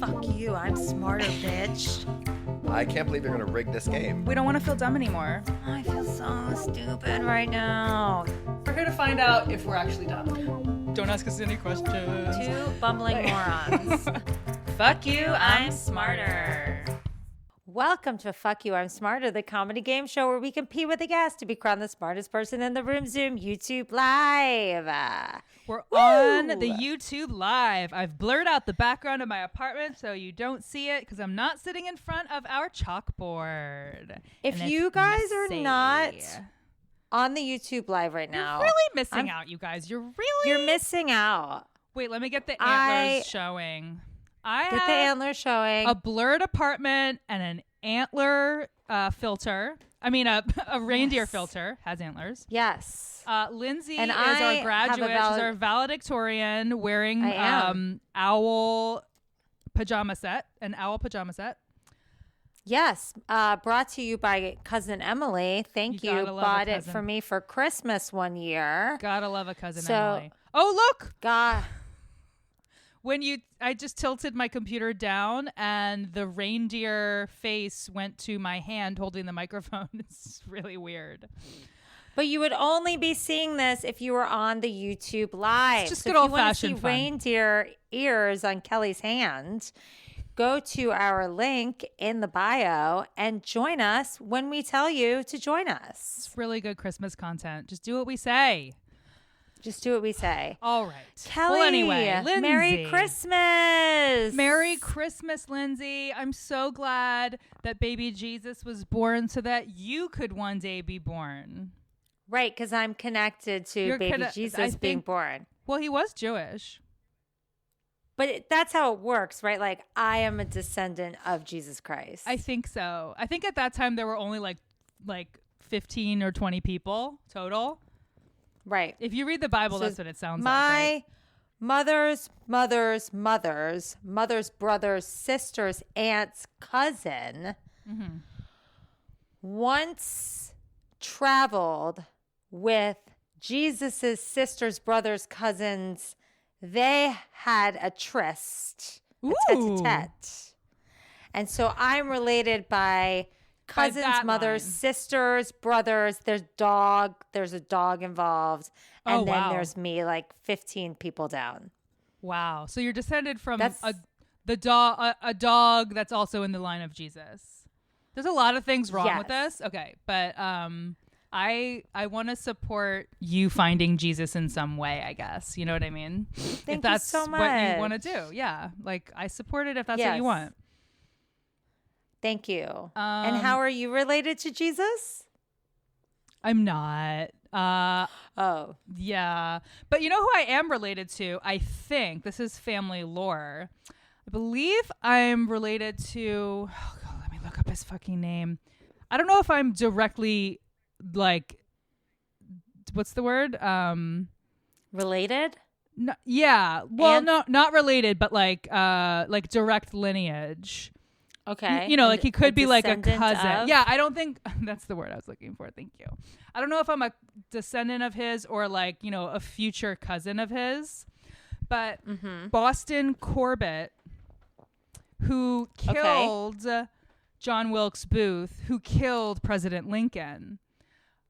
Fuck you, I'm smarter, bitch. I can't believe you're going to rig this game. We don't want to feel dumb anymore. I feel so stupid right now. We're here to find out if we're actually dumb. Don't ask us any questions. Two bumbling morons. Fuck you, I'm smarter. Welcome to Fuck You, I'm Smarter, the comedy game show where we compete with a guest to be crowned the smartest person in the room. Zoom, YouTube Live. We're on the YouTube Live. I've blurred out the background of my apartment so you don't see it because I'm not sitting in front of our chalkboard. If you guys are not on the YouTube Live right now, you're really missing out, you guys. You're missing out. Wait, let me get the antlers showing. Get the antlers showing. A blurred apartment and an antler filter. I mean, a reindeer filter has antlers. Yes. Lindsey is our graduate. She's our valedictorian wearing an owl pajama set. Yes. Brought to you by cousin Emily. Thank you. Bought it for me for Christmas one year. Gotta love a cousin Emily. Oh, look. God. I just tilted my computer down and the reindeer face went to my hand holding the microphone. It's really weird. But you would only be seeing this if you were on the YouTube Live. It's just good old-fashioned fun. Reindeer ears on Kelly's hand. Go to our link in the bio and join us when we tell you to join us. It's really good Christmas content. Just do what we say. Just do what we say. All right. Kelly, well, anyway, Lindsey. Merry Christmas. Merry Christmas, Lindsey. I'm so glad that baby Jesus was born so that you could one day be born. Right, because I'm connected to baby Jesus being born. Well, he was Jewish. But that's how it works, right? Like, I am a descendant of Jesus Christ. I think so. I think at that time there were only like 15 or 20 people total. Right. If you read the Bible, so that's what it sounds like. My mother's brothers, sisters, aunts, cousin once traveled with Jesus's sisters, brothers, cousins. They had a tryst, a tete-a-tete. And so I'm related by cousins, mothers, sisters, brothers. There's a dog involved. And then there's me, like 15 people down. Wow. So you're descended from a dog that's also in the line of Jesus. There's a lot of things wrong with this. Okay. But I want to support you finding Jesus in some way, I guess. You know what I mean? Thank if that's you so much. what you want to do. Yeah. Like, I support it if that's what you want. Thank you. And how are you related to Jesus? I'm not. Oh. Yeah. But you know who I am related to? I think this is family lore. I believe I'm related to, let me look up his fucking name. I don't know if I'm directly like, what's the word? Related? No, yeah. Well, no, not related, but like direct lineage. Okay. You know, like he could be like a cousin. Of? Yeah, I don't think that's the word I was looking for. Thank you. I don't know if I'm a descendant of his or like, you know, a future cousin of his. But Boston Corbett, who killed John Wilkes Booth, who killed President Lincoln,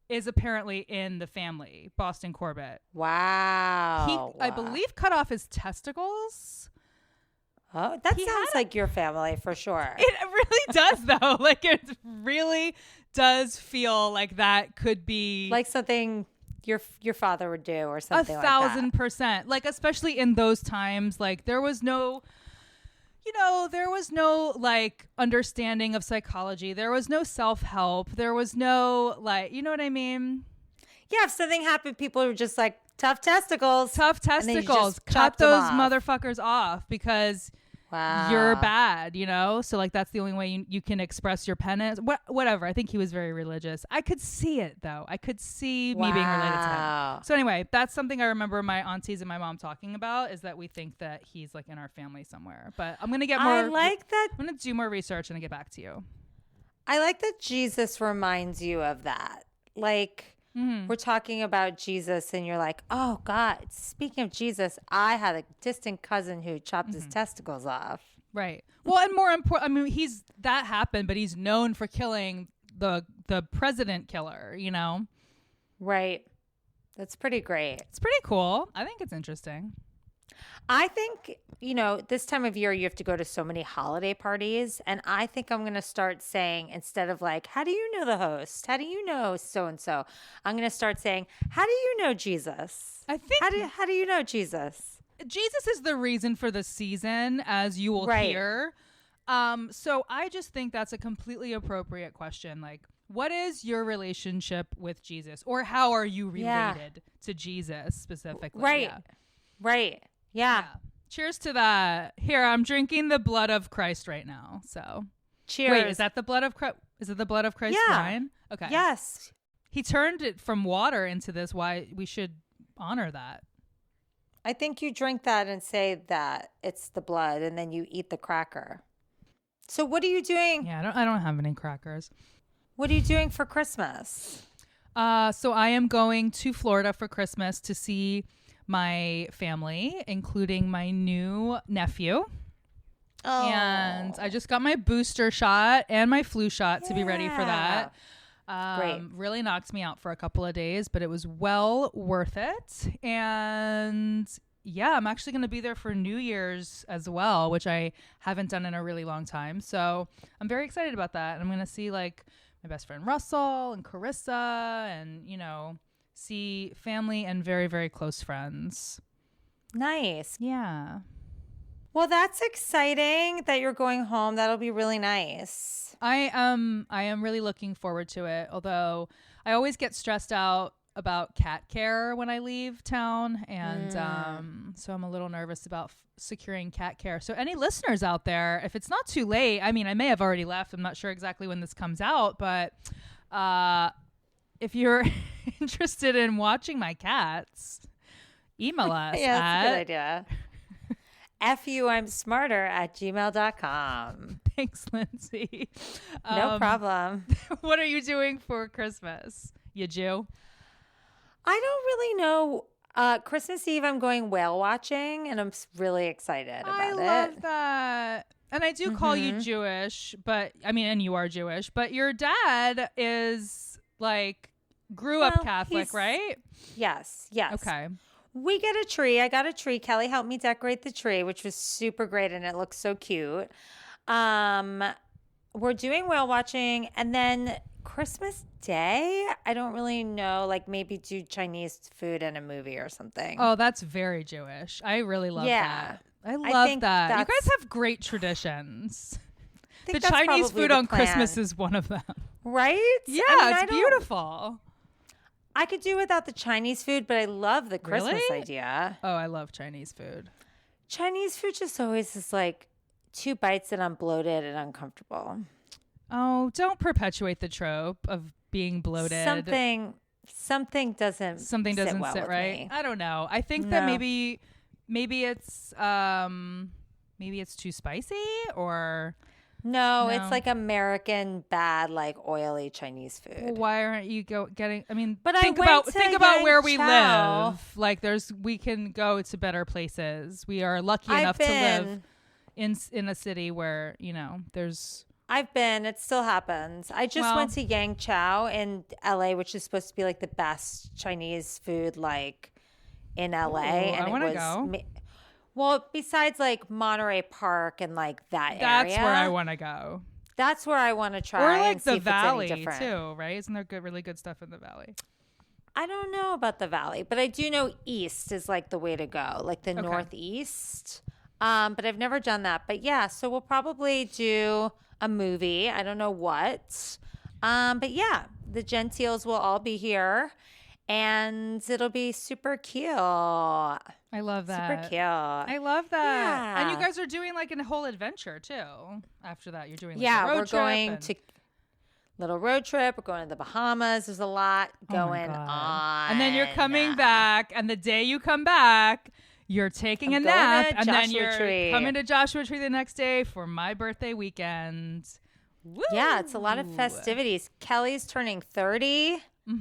is apparently in the family. Boston Corbett. Wow. I believe cut off his testicles. Oh, that sounds like your family for sure. It really does, though. Like, it really does feel like that could be like something your father would do or something like that. 1,000%. Like, especially in those times, like there was no like understanding of psychology. There was no self-help. There was no like, you know what I mean? Yeah, if something happened, people were just like, tough testicles. Cut those motherfuckers off because you're bad, you know? So like that's the only way you can express your penance. Whatever. I think he was very religious. I could see it though. I could see me being related to him. So anyway, that's something I remember my aunties and my mom talking about, is that we think that he's like in our family somewhere. But I'm going to get more. I like that. I'm going to do more research and get back to you. I like that Jesus reminds you of that. Like, we're talking about Jesus and you're like, oh God, speaking of Jesus, I had a distant cousin who chopped his testicles off. Right. Well, and more important, I mean, that happened, but he's known for killing the president killer, you know? Right. That's pretty great. It's pretty cool. I think it's interesting. I think, this time of year, you have to go to so many holiday parties. And I think I'm going to start saying, instead of like, how do you know the host? How do you know so-and-so? I'm going to start saying, how do you know Jesus? I think. How do you know Jesus? Jesus is the reason for the season, as you will hear. So I just think that's a completely appropriate question. Like, what is your relationship with Jesus? Or how are you related to Jesus specifically? Right. Yeah. Right. Yeah. Cheers to that. Here, I'm drinking the blood of Christ right now. So, cheers. Wait, is that the blood of Christ? Is it the blood of Christ wine? Okay. Yes. He turned it from water into this. Why we should honor that. I think you drink that and say that it's the blood, and then you eat the cracker. So what are you doing? Yeah, I don't have any crackers. What are you doing for Christmas? So I am going to Florida for Christmas to see my family, including my new nephew. Oh. And I just got my booster shot and my flu shot to be ready for that. Great. Really knocked me out for a couple of days, but it was well worth it. And yeah, I'm actually going to be there for New Year's as well, which I haven't done in a really long time. So I'm very excited about that. And I'm going to see like my best friend Russell and Carissa and, see family and very, very close friends. Nice. Yeah. Well, that's exciting that you're going home. That'll be really nice. I am really looking forward to it. Although I always get stressed out about cat care when I leave town. And so I'm a little nervous about securing cat care. So any listeners out there, if it's not too late, I mean, I may have already left. I'm not sure exactly when this comes out, but if you're interested in watching my cats, email us. Yeah, that's a good idea. FUI'mSmarter@gmail.com. Thanks, Lindsey. No problem. What are you doing for Christmas, you Jew? I don't really know. Christmas Eve, I'm going whale watching, and I'm really excited about it. I love that. And I do call you Jewish, but I mean, and you are Jewish, but your dad is like grew up Catholic, right? Yes. Okay. We get a tree. I got a tree. Kelly helped me decorate the tree, which was super great, and it looks so cute. We're doing whale watching, and then Christmas Day, I don't really know, like maybe do Chinese food and a movie or something. Oh, that's very Jewish. I really love that. I love that. You guys have great traditions. The Chinese food on Christmas is one of them. Right? Yeah, it's beautiful. I could do without the Chinese food, but I love the Christmas idea. Oh, I love Chinese food. Chinese food just always is like 2 bites and I'm bloated and uncomfortable. Oh, don't perpetuate the trope of being bloated. Something doesn't sit right. Me. I don't know. I think that maybe it's too spicy or no, it's like American bad, like oily Chinese food. Well, why aren't you getting? I mean, but think about where we live. Like, we can go to better places. We are lucky enough to live in a city where there's. I've been. It still happens. I just went to Yang Chow in LA, which is supposed to be like the best Chinese food, like in LA. And I want to go. Well, besides like Monterey Park and like that area. That's where I want to go. That's where I want to try. Or like and see the if Valley it's any different. too, right? Isn't there really good stuff in the Valley? I don't know about the Valley, but I do know East is like the way to go, like the Northeast. But I've never done that. But yeah, so we'll probably do a movie. I don't know what. But yeah, the Gentiles will all be here. And it'll be super cute. I love that. Super cute. I love that. Yeah. And you guys are doing like a whole adventure too. After that, you're doing like a road trip. We're going to little road trip. We're going to the Bahamas. There's a lot going on. And then you're coming back. And the day you come back, you're taking a nap. And then you're coming to Joshua Tree the next day for my birthday weekend. Woo! Yeah, it's a lot of festivities. Kelly's turning 30.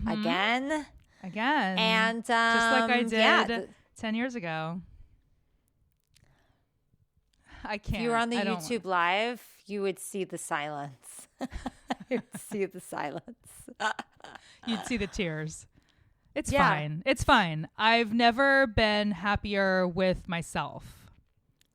again. And just like I did yeah, 10 years ago. I can't. If you were on the I don't YouTube live, you would see the silence. You'd see the silence. You'd see the tears. It's Yeah. fine. It's fine. I've never been happier with myself.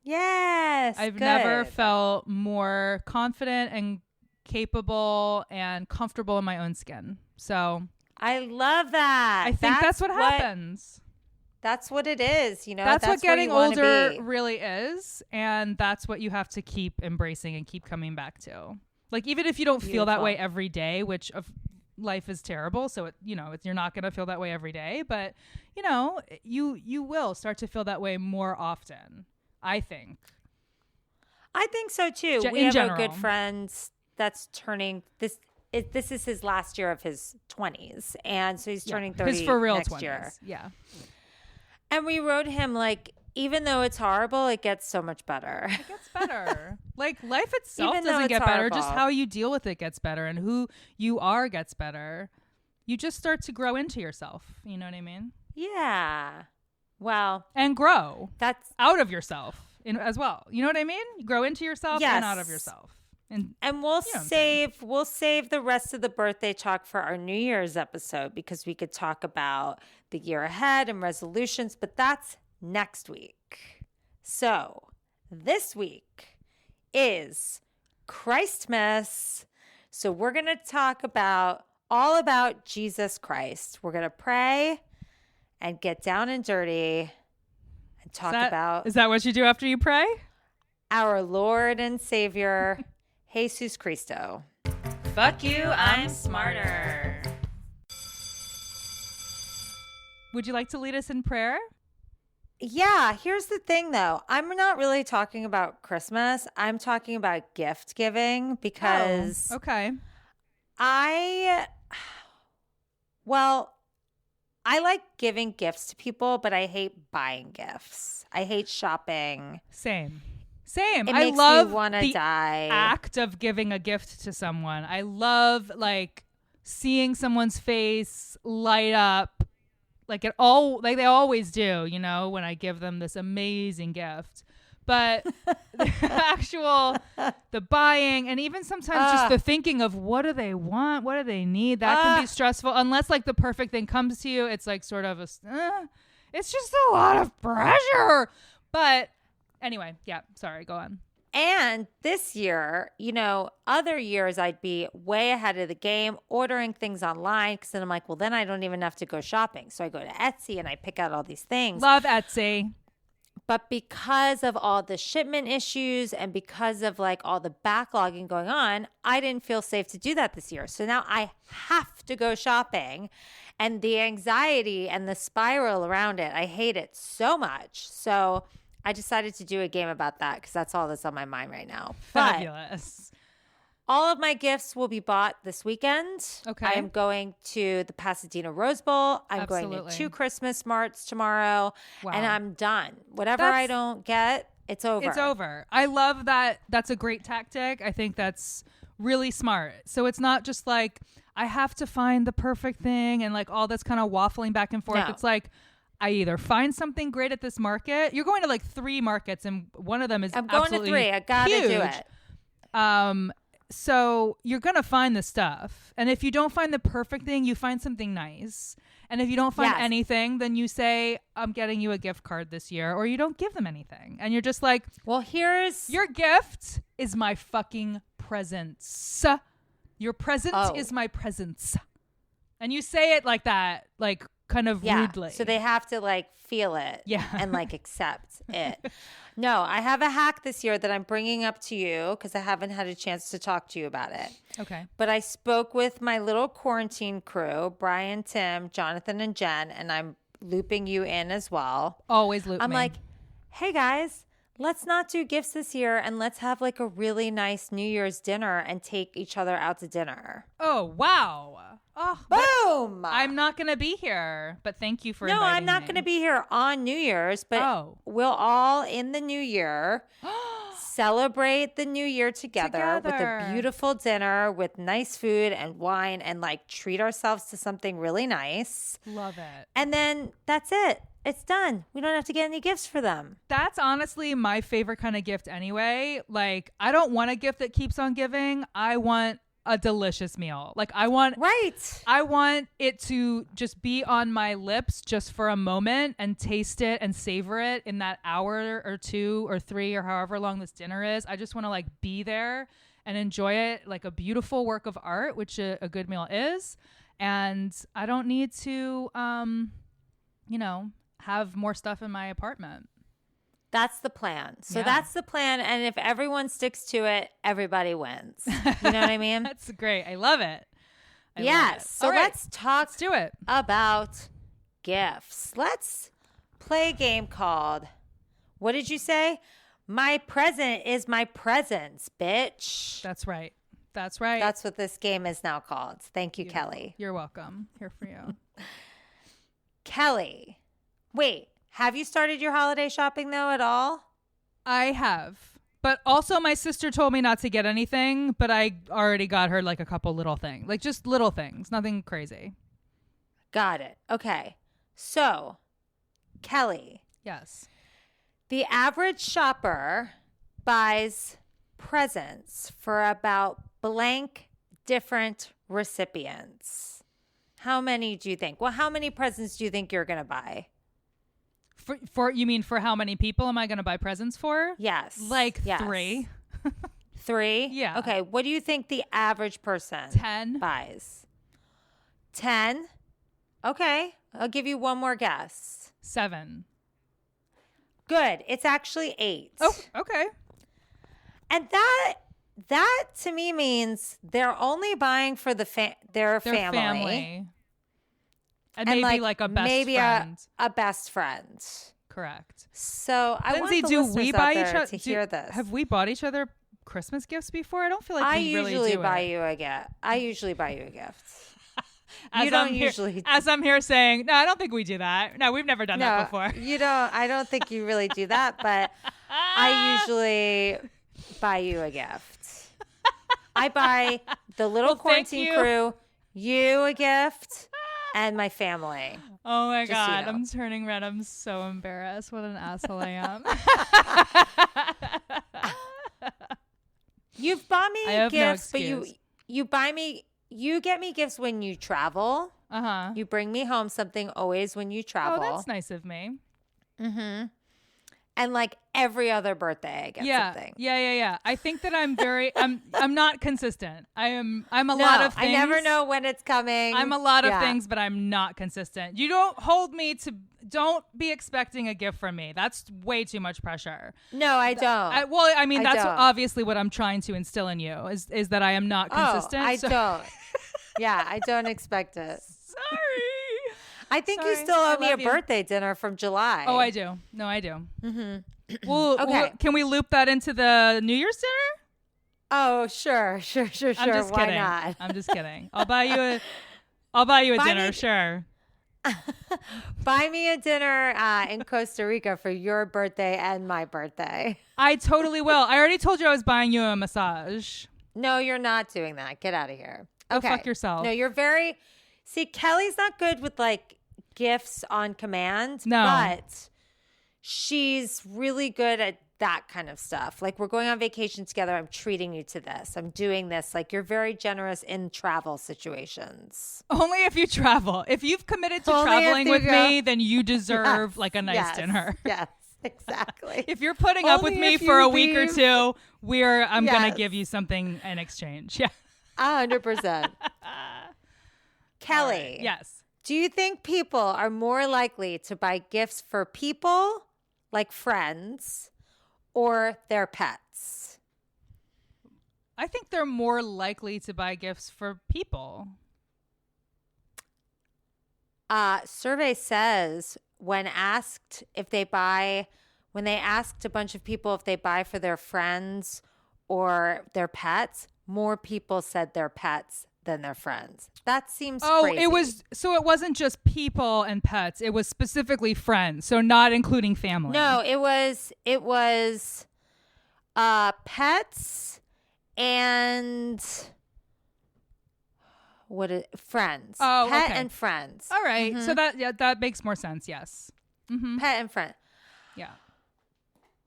Yes. I've good. never felt more confident and capable and comfortable in my own skin. So I love that. I think that's what happens. That's what it is. You know, That's what where getting you wanna older be. really is. And that's what you have to keep embracing and keep coming back to. Like, even if you don't feel that Beautiful. way every day, which of life is terrible. So, you're not going to feel that way every day. But, you will start to feel that way more often, I think. I think so too. In We have general. a good friend that's turning this. This is his last year of his 20s, and so he's turning 30 His for real next 20s. year. Yeah. And we wrote him like, even though it's horrible, it gets so much better. It gets better. Like, life itself Even though doesn't it's get better. Just horrible. how you deal with it gets better, and who you are gets better. You just start to grow into yourself. You know what I mean? Yeah. Well, And grow that's out of yourself as well. You know what I mean? You grow into yourself and out of Yes. yourself. And and we'll You know what I'm saying. save the rest of the birthday talk for our New Year's episode because we could talk about the year ahead and resolutions, but that's next week. So, this week is Christmas. So, we're going to talk all about Jesus Christ. We're going to pray and get down and dirty and talk about is that what you do after you pray? our Lord and Savior, Jesus Cristo. Fuck you, I'm smarter. Would you like to lead us in prayer? Yeah, here's the thing though. I'm not really talking about Christmas. I'm talking about gift giving because Okay. I like giving gifts to people, but I hate buying gifts. I hate shopping. Same. It I makes love me want to the die. act of giving a gift to someone. I love like seeing someone's face light up like they always do, when I give them this amazing gift. But the buying and even sometimes just the thinking of what do they want? What do they need? That can be stressful unless like the perfect thing comes to you. It's like sort of it's just a lot of pressure. But anyway, yeah, sorry, go on. And this year, other years I'd be way ahead of the game ordering things online because then I'm like, well, then I don't even have to go shopping. So I go to Etsy and I pick out all these things. Love Etsy. But because of all the shipment issues and because of like all the backlogging going on, I didn't feel safe to do that this year. So now I have to go shopping and the anxiety and the spiral around it, I hate it so much. So I decided to do a game about that because that's all that's on my mind right now. But Fabulous. all of my gifts will be bought this weekend. Okay. I am going to the Pasadena Rose Bowl. I'm going Absolutely. to 2 Christmas marts tomorrow. Wow. And I'm done. Whatever I don't get, it's over. It's over. I love that. That's a great tactic. I think that's really smart. So it's not just like, I have to find the perfect thing and like all this kind of waffling back and forth. No. It's like, I either find something great at this market. You're going to like 3 markets and one of them is I'm going to absolutely 3. I got to huge. do it. So you're going to find the stuff. And if you don't find the perfect thing, you find something nice. And if you don't find anything, then you say, I'm getting you a gift card this year, or you don't give them anything. And you're just like, Well, here's your gift is my fucking presents. Your present is my presents. And you say it like that, like kind of rudely. So they have to like feel it and like accept it. No, I have a hack this year that I'm bringing up to you because I haven't had a chance to talk to you about it. Okay. But I spoke with my little quarantine crew, Brian, Tim, Jonathan, and Jen, and I'm looping you in as well. Always loop I'm me. like, hey guys, let's not do gifts this year and let's have like a really nice New Year's dinner and take each other out to dinner. Oh, wow. Oh, Boom! I'm not going to be here, but thank you for No, inviting I'm not me. going to be here on New Year's, but Oh. we'll all in the new year celebrate the new year together with a Together. beautiful dinner with nice food and wine and like treat ourselves to something really nice. Love it. And then that's it. It's done. We don't have to get any gifts for them. That's honestly my favorite kind of gift anyway. Like, I don't want a gift that keeps on giving. I want a delicious meal. Like, I want it to just be on my lips just for a moment and taste it and savor it in that hour or 2 or 3 or however long this dinner is. I just want to like be there and enjoy it like a beautiful work of art, which a good meal is. And I don't need to, have more stuff in my apartment. That's the plan. So that's the plan. And if everyone sticks to it, everybody wins. You know what I mean? That's great. I love it. Yes. So let's talk Let's do it. about gifts. Let's play a game called, what did you say? My present is my presents, bitch. That's right. That's right. That's what this game is now called. Thank you, Beautiful. Kelly. You're welcome. Here for you. Kelly, wait, have you started your holiday shopping though at all? I have. But also my sister told me not to get anything, but I already got her like a couple little things. Like just little things, nothing crazy. Got it. Okay. So, Kelly. Yes. The average shopper buys presents for about blank different recipients. How many do you think? Well, how many presents do you think you're going to buy? For you mean for how many people am I going to buy presents for? Yes. Like 3. 3? Yeah. Okay. What do you think the average person 10 buys? 10? Okay. I'll give you one more guess. 7. Good. It's actually 8. Oh, okay. And that to me means they're only buying for their family. And maybe like a best friend. a best friend. Correct. So I Lindsey, want the do listeners we out buy there each other to hear this. Have we bought each other Christmas gifts before? I don't feel like we really do. I usually buy you a gift. As You don't I'm usually. As I'm here saying, no, I don't think we do that. No, we've never done that before. You don't. I don't think you really do that, but I usually buy you a gift. I buy the little quarantine crew, you a gift, and my family. Oh my Just so God, you know. I'm turning red. I'm so embarrassed. What an asshole I am. You've bought me I have no gifts, but you get me gifts when you travel. Uh-huh. You bring me home something always when you travel. Oh, that's nice of me. Mm-hmm. And like every other birthday, I get something. Yeah. I think that I'm very I'm not consistent. I'm a lot of things. I never know when it's coming. I'm a lot of things, but I'm not consistent. You don't be expecting a gift from me. That's way too much pressure. No, I don't. That's obviously what I'm trying to instill in you is that I am not consistent. I don't. Yeah, I don't expect it. Sorry. I think you still owe me a birthday dinner from July. Oh, I do. No, I do. Mm-hmm. Well, can we loop that into the New Year's dinner? Oh, sure. I'm just Why kidding. not? I'm just kidding. I'll buy you a dinner, sure. Buy me a dinner in Costa Rica for your birthday and my birthday. I totally will. I already told you I was buying you a massage. No, you're not doing that. Get out of here. Go Okay. fuck yourself. No, you're very... See, Kelly's not good with like gifts on command. No. But she's really good at that kind of stuff. Like we're going on vacation together. I'm treating you to this. I'm doing this. Like you're very generous in travel situations. Only if you travel. If you've committed to Only traveling if with you me, then you deserve like a nice dinner. Yes, exactly. If you're putting up with Only me if for you a week or leave. two, I'm gonna Yes. give you something in exchange. Yeah. 100%. Kelly. Right. Yes. Do you think people are more likely to buy gifts for people, like friends, or their pets? I think they're more likely to buy gifts for people. Survey says when they asked a bunch of people if they buy for their friends or their pets, more people said their pets than their friends. That seems crazy. It wasn't just people and pets. It was specifically friends. So not including family. No, it was Pets and friends. Oh, Pet okay. and friends. All right. So that makes more sense. Yes. Mm-hmm. Pet and friend. Yeah.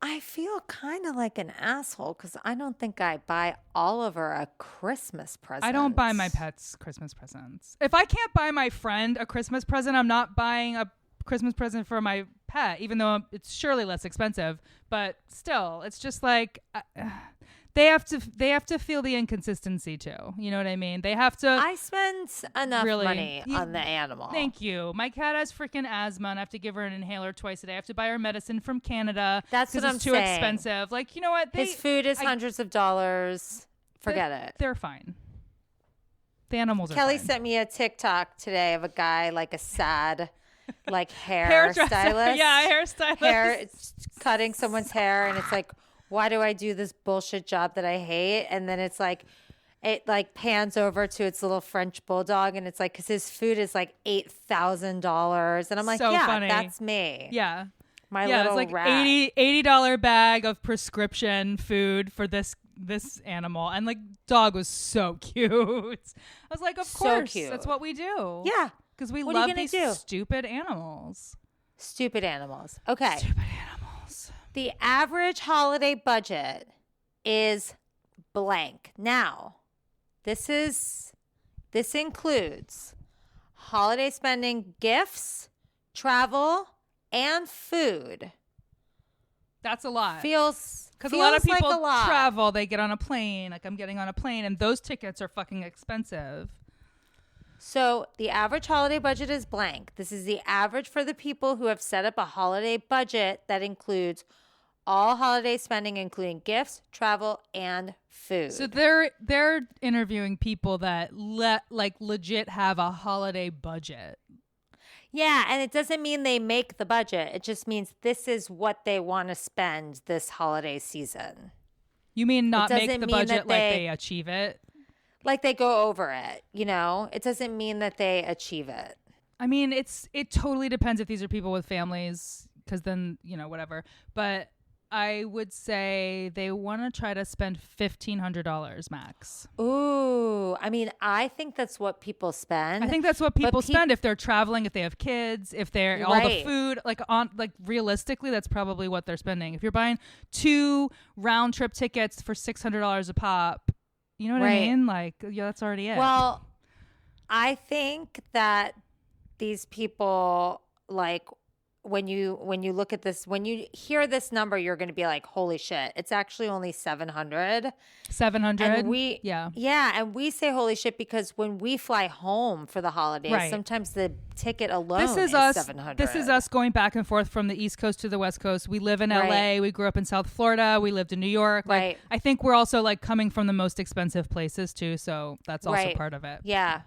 I feel kind of like an asshole because I don't think I buy Oliver a Christmas present. I don't buy my pets Christmas presents. If I can't buy my friend a Christmas present, I'm not buying a Christmas present for my pet, even though it's surely less expensive. But still, it's just like they have to feel the inconsistency too. You know what I mean? They have to. I spend enough Really? money on the animal. Thank you. My cat has freaking asthma, and I have to give her an inhaler twice a day. I have to buy her medicine from Canada. That's what I'm it's too saying. expensive. Like, you know what? His food is hundreds of dollars. Forget it. They're fine. The animals are Kelly fine. sent me a TikTok today of a guy, like a sad, like hairstylist. Yeah, hairstylist. It's cutting someone's hair, and it's like, why do I do this bullshit job that I hate? And then it's like, it like pans over to its little French bulldog, and it's like, because his food is like $8,000, and I'm like, So yeah, funny. that's me. Yeah. My Yeah, little it's like rat. $80 bag of prescription food for this animal, and like dog was so cute. I was like, of So course, cute. that's what we do. Yeah, because we What are you love gonna these do? stupid animals. stupid animals. Okay. Stupid animals. The average holiday budget is blank. Now, this includes holiday spending, gifts, travel, and food. That's a lot. Feels Because a lot of people like a lot. travel, they get on a plane. Like, I'm getting on a plane, and those tickets are fucking expensive. So the average holiday budget is blank. This is the average for the people who have set up a holiday budget that includes all holiday spending, including gifts, travel, and food. So they're interviewing people that legit have a holiday budget. Yeah, and it doesn't mean they make the budget. It just means this is what they want to spend this holiday season. You mean not make doesn't the mean budget that like they- they achieve it? Like they go over it, you know? It doesn't mean that they achieve it. I mean, it totally depends if these are people with families, because then, whatever. But I would say they want to try to spend $1,500 max. Ooh, I mean, I think that's what people spend. I think that's what people But spend if they're traveling, if they have kids, if they're all the Right. food, realistically, that's probably what they're spending. If you're buying 2 round trip tickets for $600 a pop, you know what I Right. mean? Like, yeah, that's already it. Well, I think that these people, like, when you look at this, when you hear this number, you're going to be like, holy shit, it's actually only 700. 700. And yeah. and we say holy shit because when we fly home for the holidays, Right. sometimes the ticket alone This is is us. 700. This is us going back and forth from the East Coast to the West Coast. We live in Right. LA. We grew up in South Florida. We lived in New York. Like, Right. I think we're also like coming from the most expensive places too. So that's also Right. part of it. Yeah.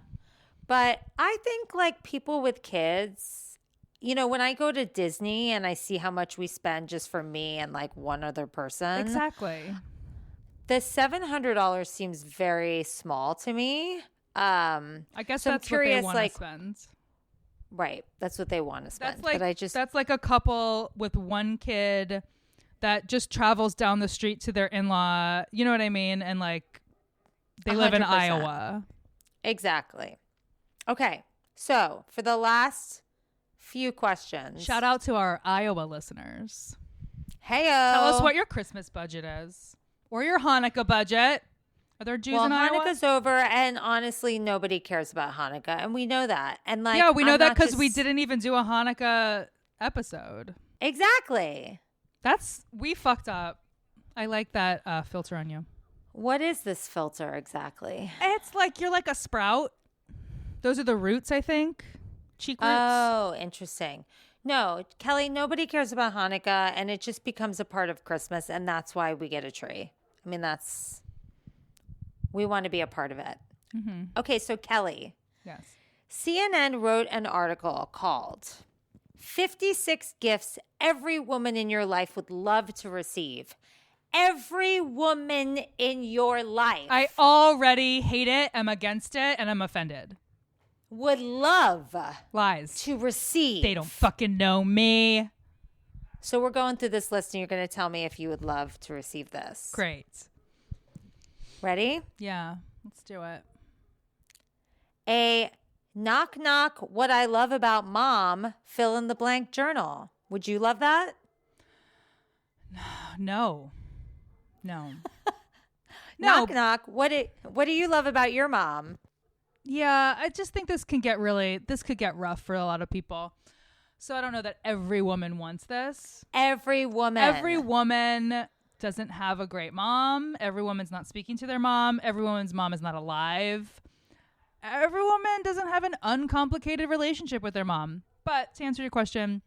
But I think like people with kids, when I go to Disney and I see how much we spend just for me and like one other person, Exactly. the $700 seems very small to me. I guess So I'm that's curious, what they want like, to spend. Right. That's what they want to spend. That's like but that's like a couple with one kid that just travels down the street to their in-law. You know what I mean? And like they live in 100%. Iowa. Exactly. Okay. So for the last few questions. Shout out to our Iowa listeners. Heyo. Tell us what your Christmas budget is, or your Hanukkah budget. Are there Jews in Iowa? Hanukkah's over, and honestly, nobody cares about Hanukkah, and we know that. And like, Yeah, we know I'm that not because we just- didn't even do a Hanukkah episode. Exactly. We fucked up. I like that filter on you. What is this filter exactly? It's like you're like a sprout. Those are the roots, I think. Cheek roots. Oh, interesting. No, Kelly, nobody cares about Hanukkah, and it just becomes a part of Christmas, and that's why we get a tree. I mean, we want to be a part of it. Mm-hmm. Okay, so Kelly, Yes. CNN wrote an article called 56 Gifts Every Woman in Your Life Would Love to Receive. Every woman in your life I already hate it. I'm against it, and I'm offended. would love Lies. to receive. They don't fucking know me. So we're going through this list and you're going to tell me if you would love to receive this. Great. Ready? Yeah, let's do it. A knock knock what I love about mom fill in the blank journal. Would you love that? No. No. Knock knock what do you love about your mom? Yeah, I just think this could get rough for a lot of people. So I don't know that every woman wants this. Every woman doesn't have a great mom. Every woman's not speaking to their mom. Every woman's mom is not alive. Every woman doesn't have an uncomplicated relationship with their mom. But to answer your question,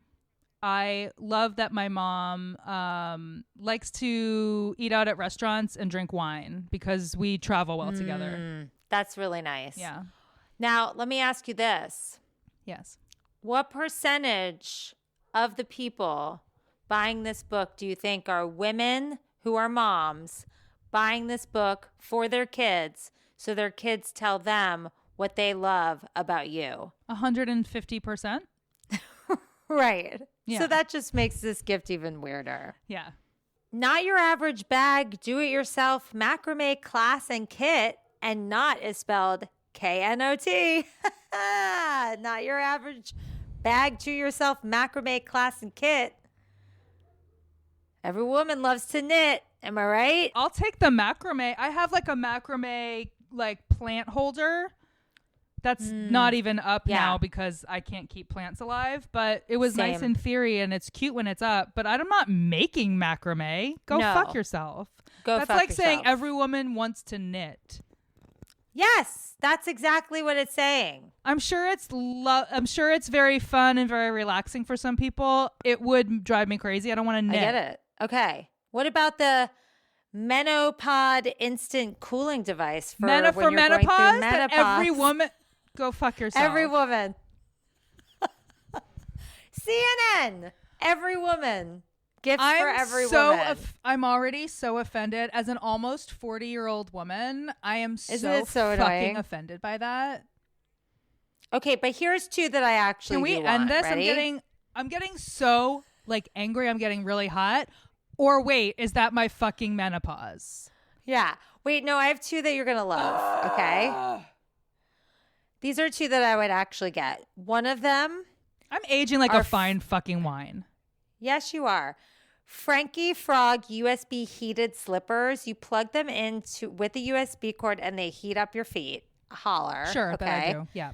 I love that my mom likes to eat out at restaurants and drink wine because we travel well together. That's really nice. Yeah. Now, let me ask you this. Yes. What percentage of the people buying this book do you think are women who are moms buying this book for their kids so their kids tell them what they love about you? 150%. Right. Yeah. So that just makes this gift even weirder. Yeah. Not your average bag, do-it-yourself macrame class and kit, and not is spelled K-N-O-T. Not your average bag, do-yourself macrame class and kit. Every woman loves to knit. Am I right? I'll take the macrame. I have like a macrame like plant holder. That's not even up now because I can't keep plants alive. But it was nice in theory and it's cute when it's up. But I'm not making macrame. Go fuck yourself. That's like saying every woman wants to knit. Yes, that's exactly what it's saying. I'm sure it's very fun and very relaxing for some people. It would drive me crazy. I don't want to knit. I get it. Okay. What about the Menopod instant cooling device for when you're menopause? going through menopause? Every woman, go fuck yourself. Every woman. CNN. Every woman. Gifts for every woman. I'm already so offended. As an almost 40-year-old woman, I am so fucking annoying? offended by that. Okay, but here's two that I actually Can we do end want. this? Ready? I'm getting so like angry. I'm getting really hot. Or wait, is that my fucking menopause? Yeah. Wait, no, I have two that you're going to love. Okay. These are two that I would actually get. One of them. I'm aging like a fine fucking wine. Yes, you are. Frankie Frog USB heated slippers. You plug them into with a USB cord and they heat up your feet. Holler. Sure, okay. that I do. Yeah.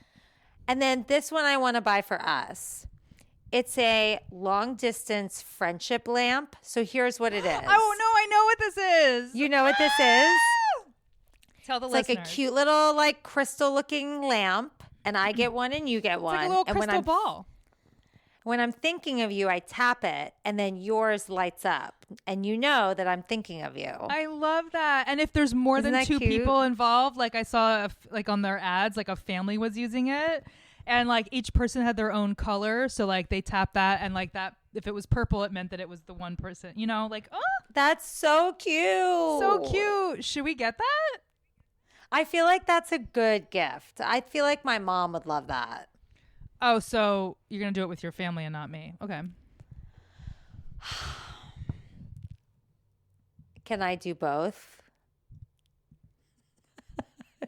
And then this one I want to buy for us. It's a long distance friendship lamp. So here's what it is. Oh, no, I know what this is. You know what this is? Tell the It's listeners. like a cute little like crystal looking lamp. And I get one and you get one. It's like a little and crystal ball. When I'm thinking of you, I tap it and then yours lights up. And you know that I'm thinking of you. I love that. And if there's more Isn't than that two cute? people involved, like I saw like on their ads, like a family was using it. And like each person had their own color. So like they tap that and like that, if it was purple, it meant that it was the one person, you know, like, oh, That's so cute. so cute. Should we get that? I feel like that's a good gift. I feel like my mom would love that. Oh, so you're going to do it with your family and not me. Okay. Can I do both?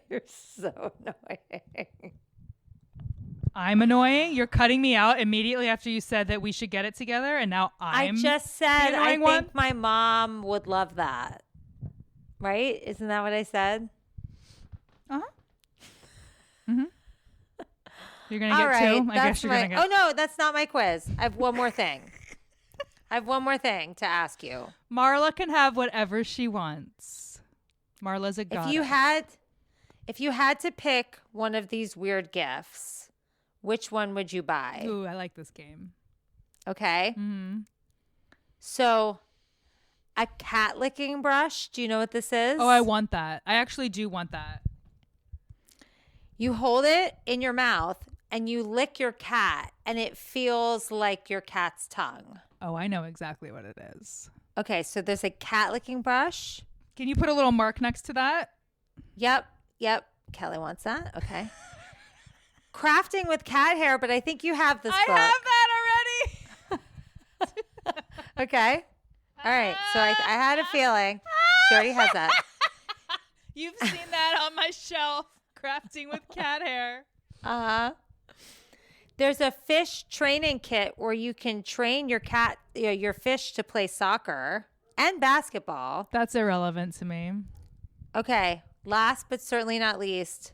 You're so annoying. I'm annoying. You're cutting me out immediately after you said that we should get it together. And now I just said I think my mom would love that. Right? Isn't that what I said? Uh-huh. Mm-hmm. You're going to get two? I guess you're going to get... Oh, no, that's not my quiz. I have one more thing. I have one more thing to ask you. Marla can have whatever she wants. Marla's a goddess. If you had to pick one of these weird gifts, which one would you buy? Ooh, I like this game. Okay. Mm-hmm. So, a cat licking brush. Do you know what this is? Oh, I want that. I actually do want that. You hold it in your mouth and you lick your cat and it feels like your cat's tongue. Oh, I know exactly what it is. Okay, so there's a cat licking brush. Can you put a little mark next to that? Yep. Kelly wants that. Okay. Crafting with cat hair, but I think you have this book. I have that already. Okay. All right. So I had a feeling. She already has that. You've seen that on my shelf, crafting with cat hair. Uh-huh. There's a fish training kit where you can train your cat, your fish to play soccer and basketball. That's irrelevant to me. Okay. Last but certainly not least,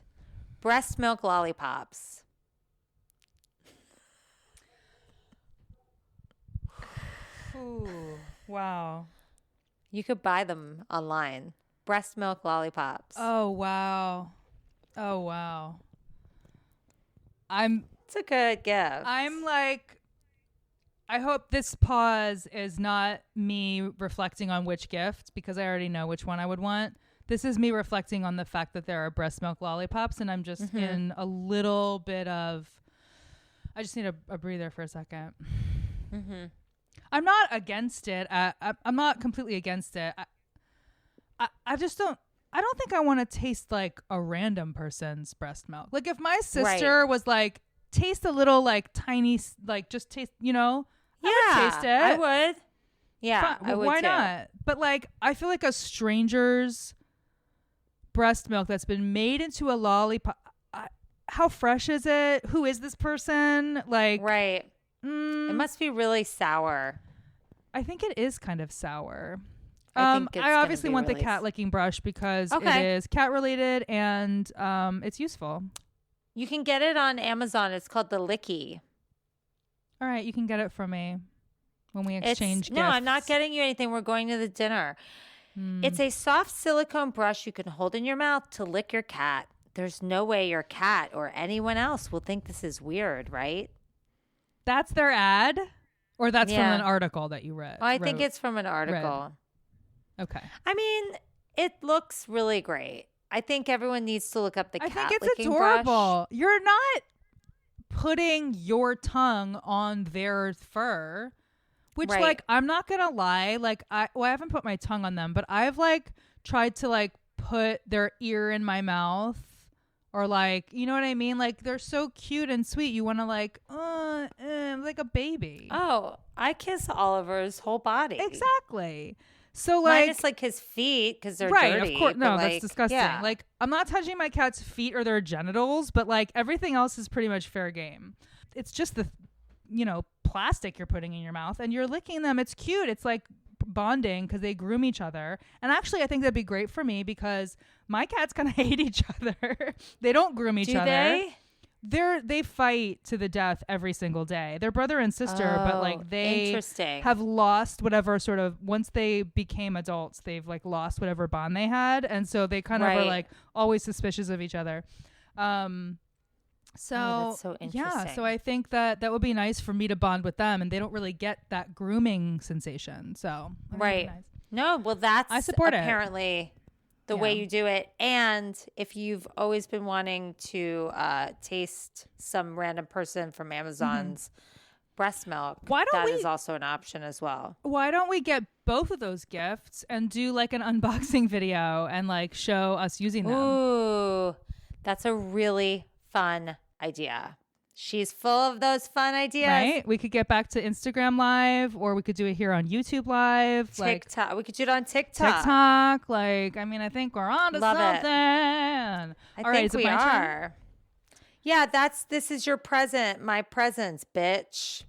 breast milk lollipops. Ooh, wow. You could buy them online. Breast milk lollipops. Oh, wow. Oh, wow. It's a good gift. I'm like, I hope this pause is not me reflecting on which gift, because I already know which one I would want. This is me reflecting on the fact that there are breast milk lollipops, and I'm just in a little bit of, I just need a breather for a second. Mm-hmm. I'm not against it. I'm not completely against it. I just don't. I don't think I want to taste like a random person's breast milk. Like if my sister was like, taste a little like tiny, like just taste, I would taste it. I would. Yeah, Fine. I would Why too. not? But like, I feel like a stranger's breast milk that's been made into a lollipop. How fresh is it? Who is this person? Like, right. It must be really sour. I think it is kind of sour. I think it's I obviously gonna be want the really cat licking brush because it Okay. is cat related and it's useful. You can get it on Amazon. It's called the Licky. All right, you can get it from me when we exchange gifts. No, I'm not getting you anything. We're going to the dinner. It's a soft silicone brush you can hold in your mouth to lick your cat. There's no way your cat or anyone else will think this is weird, right? That's their ad? Or that's from Yeah. an article that you read? Oh, I think it's from an article. Okay. I mean, it looks really great. I think everyone needs to look up the cat I think it's licking adorable. brush. You're not putting your tongue on their fur, which Right. like I'm not gonna lie, like I haven't put my tongue on them, but I've like tried to like put their ear in my mouth, or like, you know what I mean? Like they're so cute and sweet. You want to like a baby. Oh, I kiss Oliver's whole body. Exactly. So like, Minus like his feet because they're right, dirty. of course. No, but, that's like, disgusting. yeah. Like I'm not touching my cat's feet or their genitals, but like everything else is pretty much fair game. It's just the, plastic you're putting in your mouth and you're licking them. It's cute. It's like bonding because they groom each other. And actually, I think that'd be great for me because my cats kind of hate each other. They don't groom each Do other. they? They fight to the death every single day. They're brother and sister, but like they interesting. have lost whatever sort of, once they became adults, they've like lost whatever bond they had, and so they kind of are Right. like always suspicious of each other. So that's so yeah, interesting. so I think that would be nice for me to bond with them, and they don't really get that grooming sensation. So I think it'd be Right. nice. No, well, that's I support it. apparently the way Yeah. you do it. And if you've always been wanting to taste some random person from Amazon's breast milk, Why don't that we- is also an option as well. Why don't we get both of those gifts and do like an unboxing video and like show us using them? Ooh, that's a really fun idea. She's full of those fun ideas. Right? We could get back to Instagram Live, or we could do it here on YouTube Live. TikTok. We could do it on TikTok. TikTok. Like, I mean, I think we're on to Love it. something. I All think right, is it we my turn? are. Yeah, this is your present, my presents, bitch.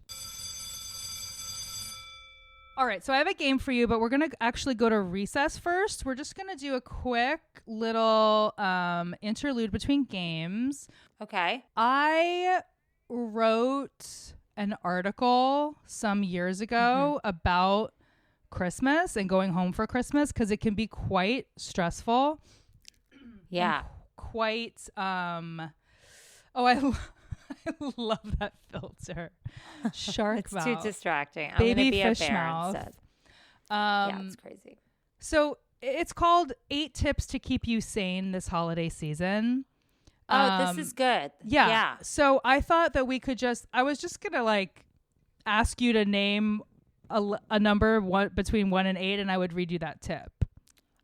All right, so I have a game for you, but we're going to actually go to recess first. We're just going to do a quick little interlude between games. Okay. I wrote an article some years ago about Christmas and going home for Christmas because it can be quite stressful. Yeah. Quite I love that filter. Shark It's mouth. too distracting. I'm Baby gonna be fish a bear mouth. instead. Yeah, it's crazy. So it's called 8 Tips to Keep You Sane This Holiday Season. Oh, this is good. Yeah. So I thought that we could I was just going to like ask you to name a number between 1 and 8, and I would read you that tip.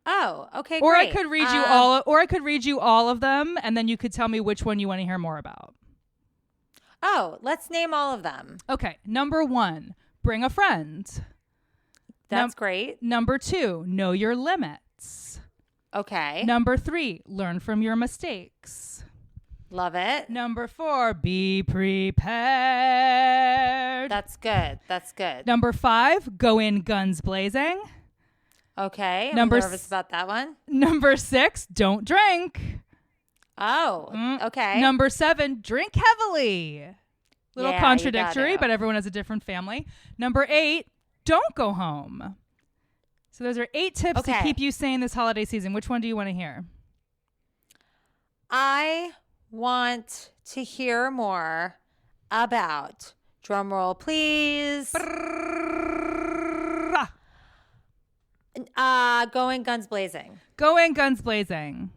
Oh, okay, Or great. I could read you all of them, and then you could tell me which one you want to hear more about. Oh, let's name all of them. Okay. Number 1, bring a friend. That's great. Number 2, know your limits. Okay. Number 3, learn from your mistakes. Love it. Number 4, be prepared. That's good. That's good. Number 5, go in guns blazing. Okay. I'm nervous about that one. Number 6, don't drink. Oh, okay. Number 7, drink heavily. Little contradictory, but everyone has a different family. Number 8, don't go home. So those are 8 tips to keep you sane this holiday season. Which one do you want to hear? I want to hear more about, drumroll please, going guns blazing. Going guns blazing.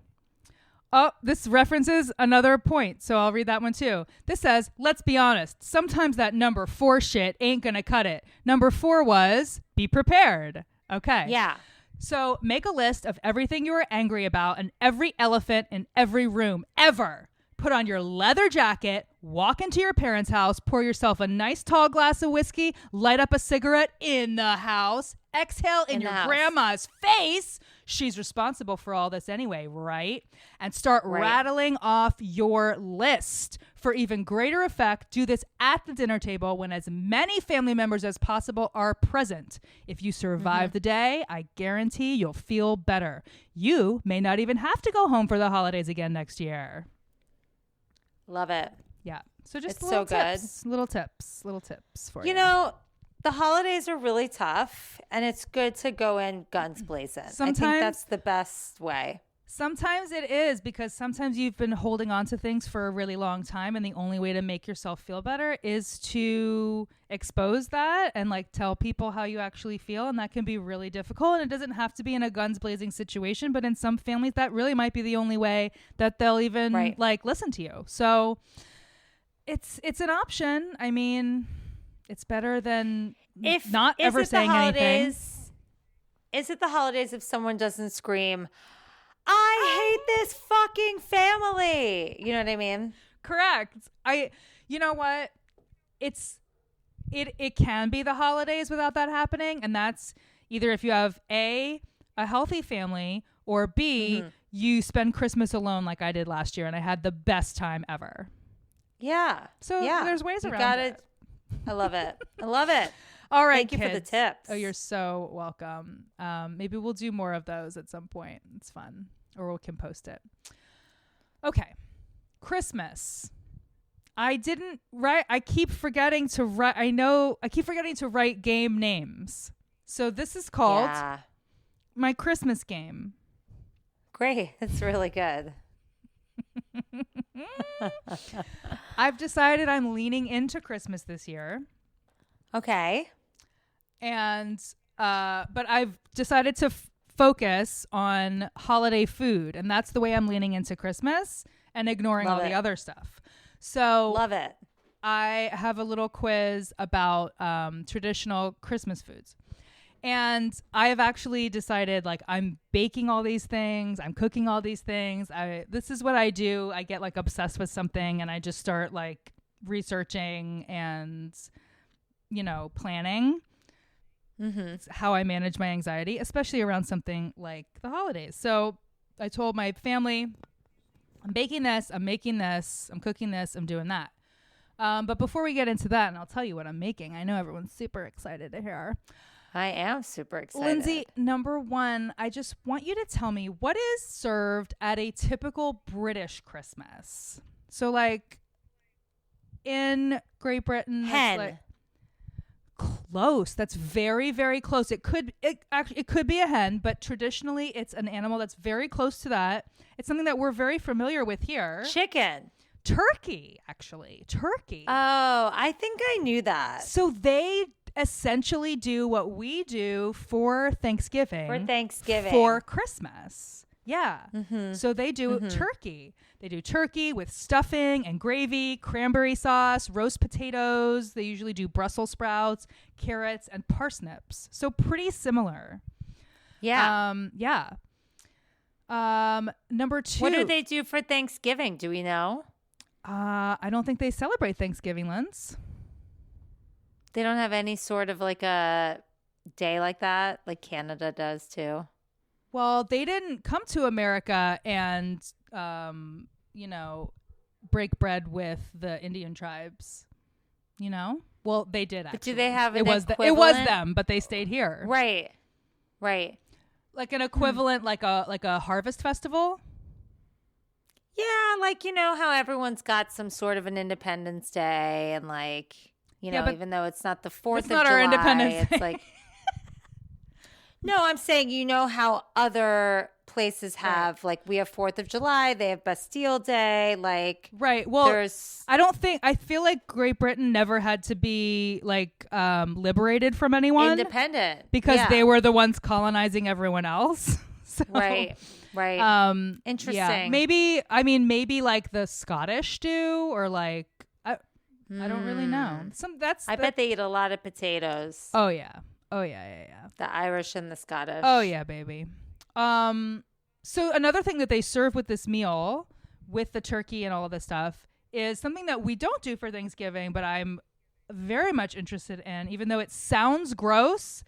Oh, this references another point, so I'll read that one too. This says, let's be honest, sometimes that number 4 shit ain't gonna cut it. Number 4 was, be prepared. Okay. Yeah. So make a list of everything you are angry about and every elephant in every room ever. Put on your leather jacket, walk into your parents' house, pour yourself a nice tall glass of whiskey, light up a cigarette in the house, exhale in your grandma's face. She's responsible for all this anyway, right? And start rattling off your list. For even greater effect, do this at the dinner table when as many family members as possible are present. If you survive the day, I guarantee you'll feel better. You may not even have to go home for the holidays again next year. Love it. Yeah. So just it's little so tips, little tips for you. You know, the holidays are really tough, and it's good to go in guns blazing. I think that's the best way. Sometimes it is, because sometimes you've been holding on to things for a really long time, and the only way to make yourself feel better is to expose that and like tell people how you actually feel, and that can be really difficult. And it doesn't have to be in a guns blazing situation, but in some families that really might be the only way that they'll even like listen to you. So it's an option. I mean, it's better than not ever saying anything. Is it the holidays if someone doesn't scream, I hate this fucking family? You know what I mean? Correct. You know what? It can be the holidays without that happening. And that's either if you have a healthy family, or B, you spend Christmas alone like I did last year and I had the best time ever. Yeah. So there's ways around it. I love it. I love it. All right, Thank you for the tips. Oh, you're so welcome. Maybe we'll do more of those at some point. It's fun. Or we can post it. Okay. Christmas. I didn't write. I keep forgetting to write. I keep forgetting to write game names. So this is called my Christmas game. Great. That's really good. I've decided I'm leaning into Christmas this year. Okay. And but I've decided to focus on holiday food, and that's the way I'm leaning into Christmas and ignoring all the other stuff. So love it. I have a little quiz about traditional Christmas foods. And I have actually decided, like, I'm baking all these things. I'm cooking all these things. This is what I do. I get like obsessed with something and I just start like researching and, planning. It's how I manage my anxiety, especially around something like the holidays. So I told my family, I'm baking this, I'm making this, I'm cooking this, I'm doing that. But before we get into that, and I'll tell you what I'm making, I know everyone's super excited to hear. I am super excited. Lindsey, number one, I just want you to tell me what is served at a typical British Christmas. So like in Great Britain, hen. Like, close. That's very, very close. It could be a hen, but traditionally it's an animal that's very close to that. It's something that we're very familiar with here. Chicken. Turkey, actually. Turkey. Oh, I think I knew that. So they essentially do what we do for Thanksgiving. For Christmas. Yeah. So they do turkey. They do turkey with stuffing and gravy, cranberry sauce, roast potatoes. They usually do Brussels sprouts, carrots, and parsnips. So pretty similar. Yeah. Number two. What do they do for Thanksgiving? Do we know? I don't think they celebrate Thanksgiving, Linz. They don't have any sort of like a day like that, like Canada does too? Well, they didn't come to America and, break bread with the Indian tribes, Well, they did actually. But do they have an it was equivalent? them, but they stayed here. Right. Like an equivalent, like a harvest festival. Yeah, like how everyone's got some sort of an Independence Day, and like but even though it's not the 4th of it's not July, our Independence Day. it's like no, I'm saying how other places have like we have 4th of July, they have Bastille Day, like right. Well, I feel like Great Britain never had to be like liberated from anyone, independent, because they were the ones colonizing everyone else. So, right. Interesting. Yeah, maybe like the Scottish do, or like I don't really know. I bet they eat a lot of potatoes. Oh yeah. The Irish and the Scottish. Oh yeah, baby. So another thing that they serve with this meal, with the turkey and all of this stuff, is something that we don't do for Thanksgiving, but I'm very much interested in. Even though it sounds gross,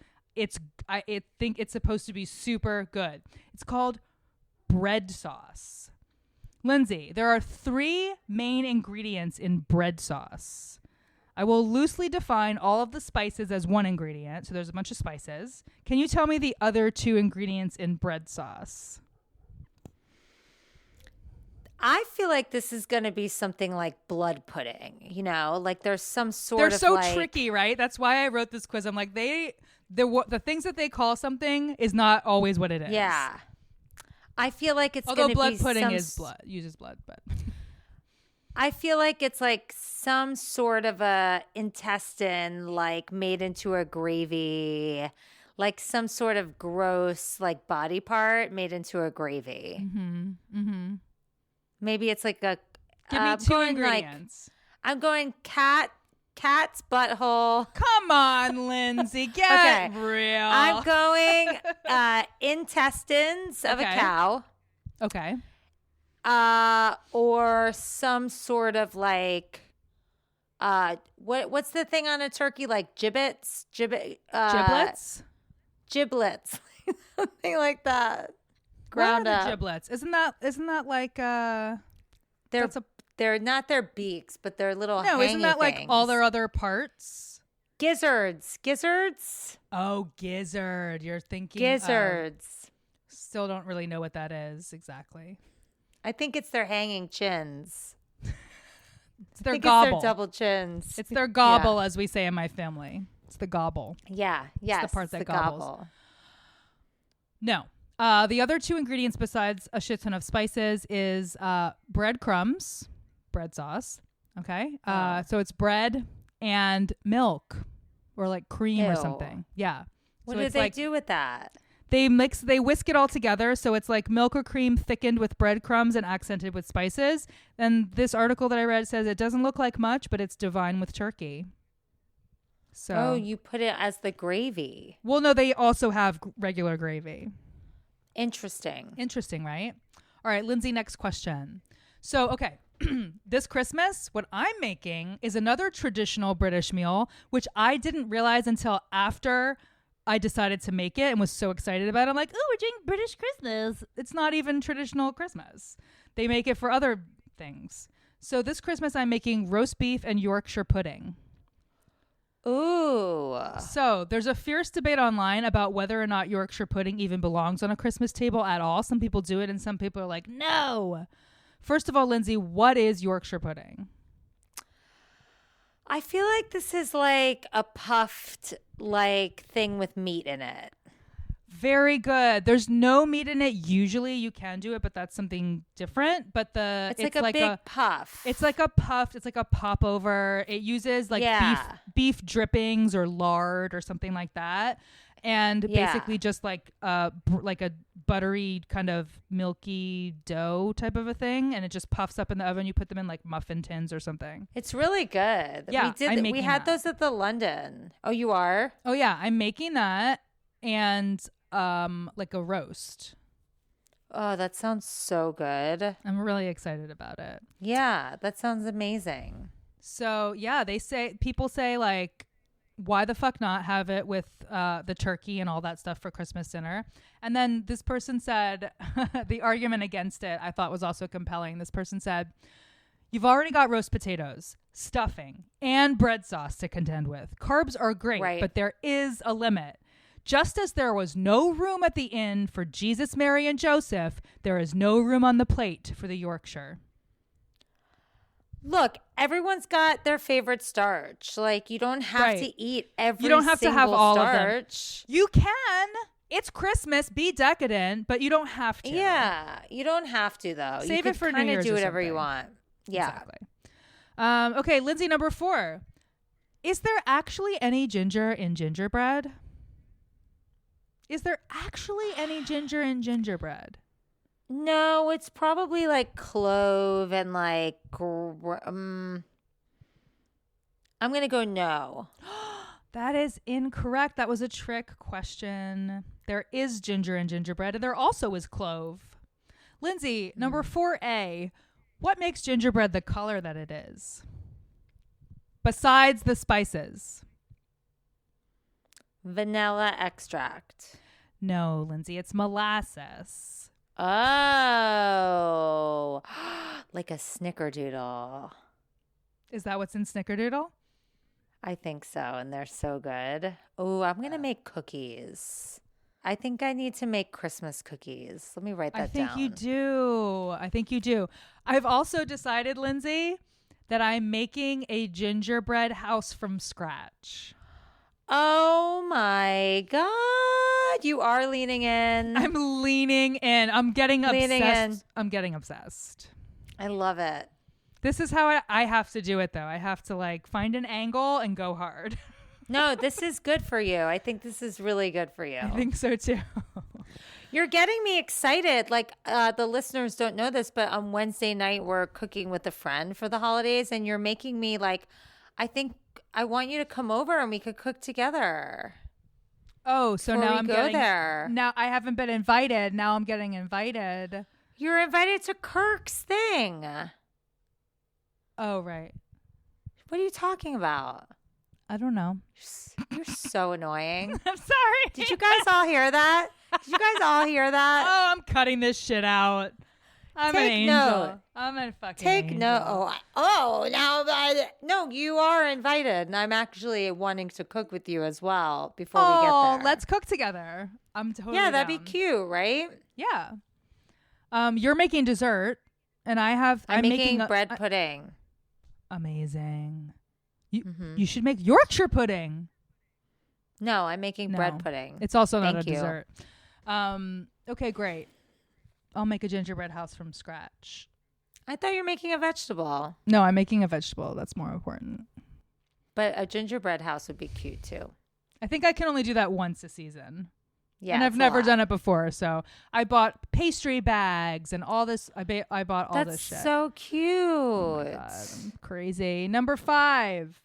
I think it's supposed to be super good. It's called bread sauce. Lindsey, there are 3 main ingredients in bread sauce. I will loosely define all of the spices as one ingredient. So there's a bunch of spices. Can you tell me the other 2 ingredients in bread sauce? I feel like this is going to be something like blood pudding, like there's some sort of They're so like, tricky, right? That's why I wrote this quiz. I'm like, the things that they call something is not always what it is. Yeah. I feel like it's although gonna blood be pudding uses blood, but I feel like it's like some sort of a intestine like made into a gravy, like some sort of gross like body part made into a gravy. Mm-hmm. Maybe it's like a give me 2 ingredients. I'm going cat's butthole. Come on, Lindsey, get real. I'm going intestines of a cow. Okay. Or some sort of like what's the thing on a turkey, like giblets? Giblets? Something like that. Ground up. Giblets. Isn't that like they're not their beaks, but they're little no, isn't that things. Like all their other parts? Gizzards. Oh, gizzard. You're thinking gizzards. Still don't really know what that is exactly. I think it's their hanging chins. It's their gobble. It's their double chins. It's their gobble, as we say in my family. It's the gobble. Yeah. Yes. It's the part that gobbles. Gobble. No. The other 2 ingredients besides a shit ton of spices is breadcrumbs, bread sauce. Okay. So it's bread and milk or like cream or something. Yeah. What do they do with that? They whisk it all together. So it's like milk or cream thickened with breadcrumbs and accented with spices. And this article that I read says it doesn't look like much, but it's divine with turkey. So you put it as the gravy. Well, no, they also have regular gravy. Interesting, right? All right, Lindsey, next question. So, okay, this Christmas, what I'm making is another traditional British meal, which I didn't realize until after I decided to make it and was so excited about it. I'm like, oh, we're doing British Christmas. It's not even traditional Christmas. They make it for other things. So this Christmas, I'm making roast beef and Yorkshire pudding. Ooh. So there's a fierce debate online about whether or not Yorkshire pudding even belongs on a Christmas table at all. Some people do it and some people are like, no. First of all, Lindsey, what is Yorkshire pudding? I feel like this is like a puffed like thing with meat in it. Very good. There's no meat in it. Usually you can do it, but that's something different. But it's like a big puff. It's like a puff. It's like a popover. It uses like beef drippings or lard or something like that. And basically just like a buttery kind of milky dough type of a thing. And it just puffs up in the oven. You put them in like muffin tins or something. It's really good. Yeah, we had those at the London. Oh, you are? Oh, yeah. I'm making that. And like a roast. Oh, that sounds so good. I'm really excited about it. Yeah, that sounds amazing. So yeah, people say like, why the fuck not have it with the turkey and all that stuff for Christmas dinner? And then this person said, the argument against it I thought was also compelling. This person said, you've already got roast potatoes, stuffing, and bread sauce to contend with. Carbs are great, but there is a limit. Just as there was no room at the inn for Jesus, Mary, and Joseph, there is no room on the plate for the Yorkshire. Look, everyone's got their favorite starch. Like, you don't have to eat every You don't have to have all starch. of them. You can. It's Christmas. Be decadent, but you don't have to. Yeah, you don't have to, though. Save you it for New Year's. Do whatever you something. want. Yeah. Exactly. Okay, Lindsay, number 4. Is there actually any ginger in gingerbread? Is there actually any ginger in gingerbread? No, it's probably like clove and like I'm going to go no. That is incorrect. That was a trick question. There is ginger in gingerbread, and there also is clove. Lindsay, number 4A. What makes gingerbread the color that it is? Besides the spices. Vanilla extract. No, Lindsay, it's molasses. Oh, like a snickerdoodle. Is that what's in snickerdoodle? I think so, and they're so good. Oh, I'm going to make cookies. I think I need to make Christmas cookies. Let me write that down. I think you do. I've also decided, Lindsay, that I'm making a gingerbread house from scratch. Oh my God. You are leaning in. I'm leaning in. I'm getting obsessed. I'm getting obsessed. I love it. This is how I have to do it, though. I have to like find an angle and go hard. No, this is good for you. I think this is really good for you. I think so, too. You're getting me excited. Like the listeners don't know this, but on Wednesday night, we're cooking with a friend for the holidays. And you're making me like, I think I want you to come over and we could cook together. Oh, so Before now we I'm go getting there. Now I haven't been invited. Now I'm getting invited. You're invited to Kirk's thing. Oh, right. What are you talking about? I don't know. You're so annoying. I'm sorry. Did you guys all hear that? Did you guys all hear that? Oh, I'm cutting this shit out. I'm an Take angel. note. I'm a fucking Take angel. no. No, you are invited, and I'm actually wanting to cook with you as well before we get there. Let's cook together. I'm totally that'd be down. cute, right? Yeah. You're making dessert, and I'm making bread pudding. Amazing. You should make Yorkshire pudding. No, I'm making bread pudding. It's also not Thank a you. dessert. Okay, great. I'll make a gingerbread house from scratch. I thought you were making a vegetable. No, I'm making a vegetable. That's more important. But a gingerbread house would be cute too. I think I can only do that once a season. Yeah, and I've never done it before. So I bought pastry bags and all this. I bought all this shit. That's so cute. Oh my God, I'm crazy. Number 5.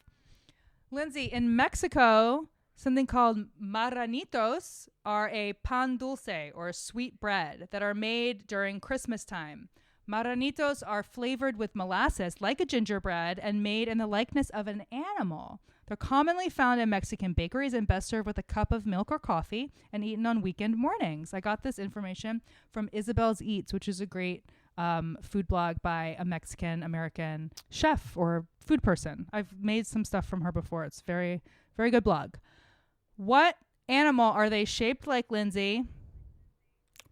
Lindsay, in Mexico, something called marranitos are a pan dulce or sweet bread that are made during Christmas time. Marranitos are flavored with molasses like a gingerbread and made in the likeness of an animal. They're commonly found in Mexican bakeries and best served with a cup of milk or coffee and eaten on weekend mornings. I got this information from Isabel's Eats, which is a great food blog by a Mexican-American chef or food person. I've made some stuff from her before. It's very, very good blog. What animal are they shaped like, Lindsay?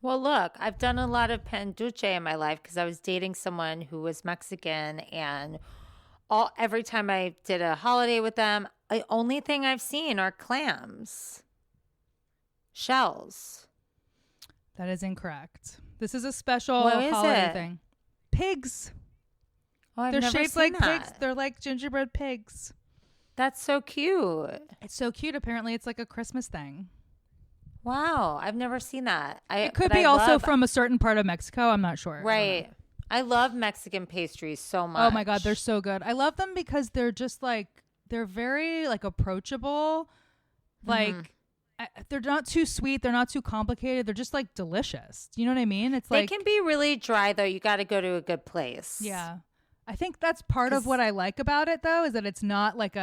Well, look, I've done a lot of pan dulce in my life because I was dating someone who was Mexican, and every time I did a holiday with them, the only thing I've seen are clams, shells. That is incorrect. This is a special What is holiday it? thing. Pigs. Oh, I've They're never shaped seen like that. pigs. They're like gingerbread pigs. That's so cute. It's so cute. Apparently, it's like a Christmas thing. Wow, I've never seen that. It could be also from a certain part of Mexico. I'm not sure. Right. I love Mexican pastries so much. Oh my God, they're so good. I love them because they're just like, they're very like approachable. Like they're not too sweet. They're not too complicated. They're just like delicious. Do you know what I mean? It's They like, can be really dry though. You got to go to a good place. yeah. I think that's part of what I like about it though, is that it's not like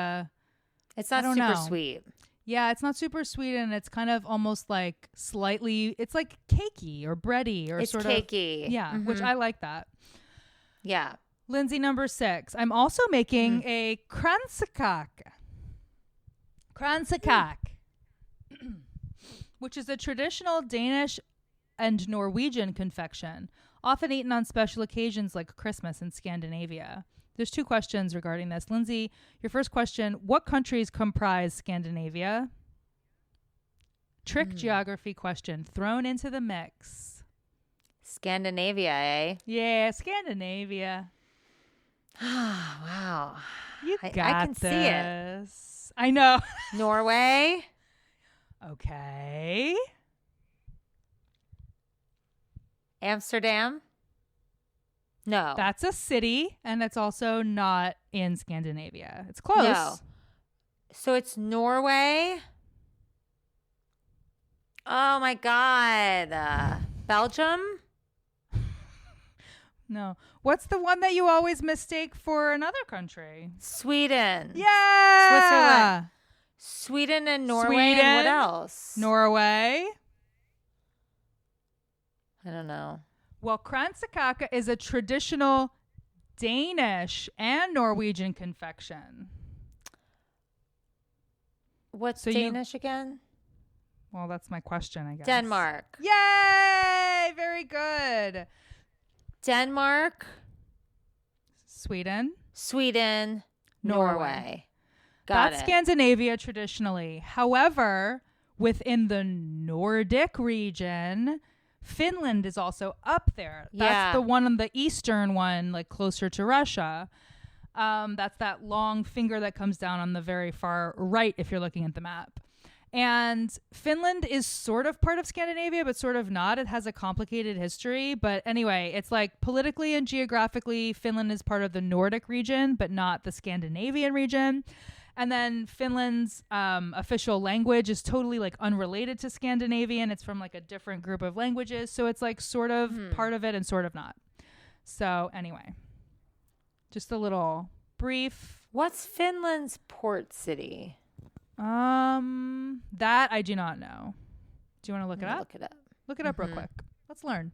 It's not don't super know. sweet. Yeah, it's not super sweet, and it's kind of almost like slightly, it's like cakey or bready or It's sort cakey. of. Yeah, which I like that. Yeah. Lindsay, number 6. I'm also making a kransekake. Kransekake, which is a traditional Danish and Norwegian confection, often eaten on special occasions like Christmas in Scandinavia. There's 2 questions regarding this. Lindsay, your first question, what countries comprise Scandinavia? Trick geography question thrown into the mix. Scandinavia, eh? Yeah, Scandinavia. Wow. You I got can see it. this. I know. Norway. Okay. Amsterdam. No. That's a city, and it's also not in Scandinavia. It's close. No. So it's Norway. Oh my God. Belgium. No. What's the one that you always mistake for another country? Sweden. Yeah. Switzerland. Sweden and Norway. And what else? Norway. I don't know. Well, kransekake is a traditional Danish and Norwegian confection. What's So Danish again? Well, that's my question, I guess. Denmark. Yay! Very good. Denmark. Sweden. Sweden. Norway. That's Scandinavia traditionally. However, within the Nordic region, Finland is also up there. That's the one on the eastern one, like closer to Russia. That's that long finger that comes down on the very far right if you're looking at the map. And Finland is sort of part of Scandinavia, but sort of not. It has a complicated history. But anyway, it's like politically and geographically, Finland is part of the Nordic region, but not the Scandinavian region. And then Finland's official language is totally like unrelated to Scandinavian. It's from like a different group of languages. So it's like sort of part of it and sort of not. So anyway, just a little brief. What's Finland's port city? That I do not know. Do you want to look it up? Look it up. Look it up real quick. Let's learn.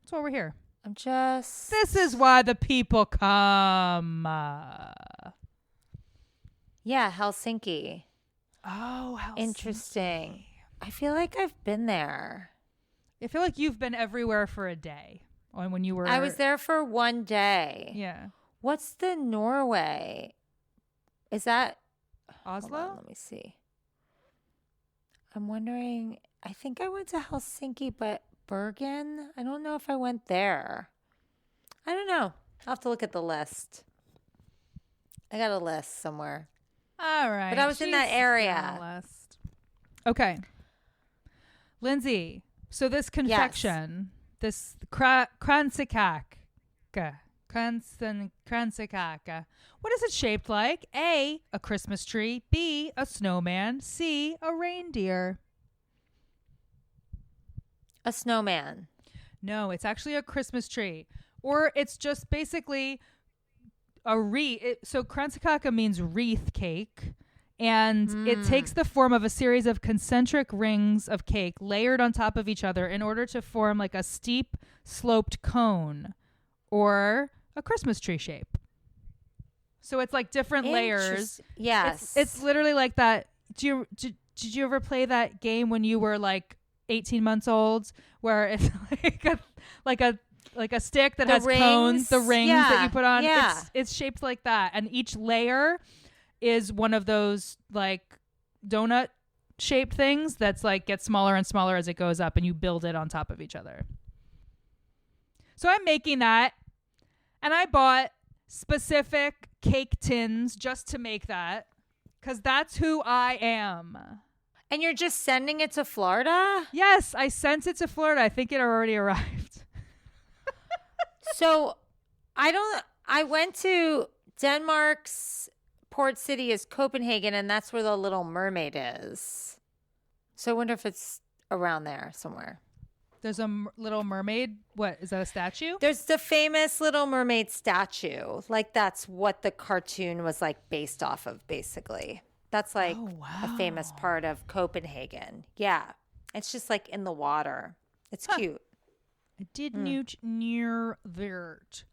That's why we're here. This is why the people come. Yeah, Helsinki. Oh, Helsinki. Interesting. I feel like I've been there. I feel like you've been everywhere for a day. When you were, I was there for one day. Yeah. What's the Norway? Is that Oslo? Hold on, let me see. I'm wondering. I think I went to Helsinki, but Bergen? I don't know if I went there. I don't know. I'll have to look at the list. I got a list somewhere. All right. But I was in that area. Okay. Lindsay, so this confection, this kransekake, what is it shaped like? A Christmas tree. B, a snowman. C, a reindeer. A snowman. No, it's actually a Christmas tree. Or it's just basically a wreath. So kransekake means wreath cake. And it takes the form of a series of concentric rings of cake layered on top of each other in order to form like a steep sloped cone or a Christmas tree shape. So it's like different layers. Yes. It's literally like that. Did you ever play that game when you were like 18 months old where it's like a stick that has cones, the rings that you put on? Yeah. It's shaped like that. And each layer is one of those like donut shaped things that's like gets smaller and smaller as it goes up and you build it on top of each other. So I'm making that, and I bought specific cake tins just to make that because that's who I am. And you're just sending it to Florida? Yes, I sent it to Florida. I think it already arrived. So I went to Denmark's port city is Copenhagen, and that's where the Little Mermaid is. So I wonder if it's around there somewhere. There's a Little Mermaid. What, is that a statue? There's the famous Little Mermaid statue. Like that's what the cartoon was like based off of, basically. That's like Oh, a famous wow. part of Copenhagen. Yeah. It's just like in the water. It's cute. I did newt near Vert.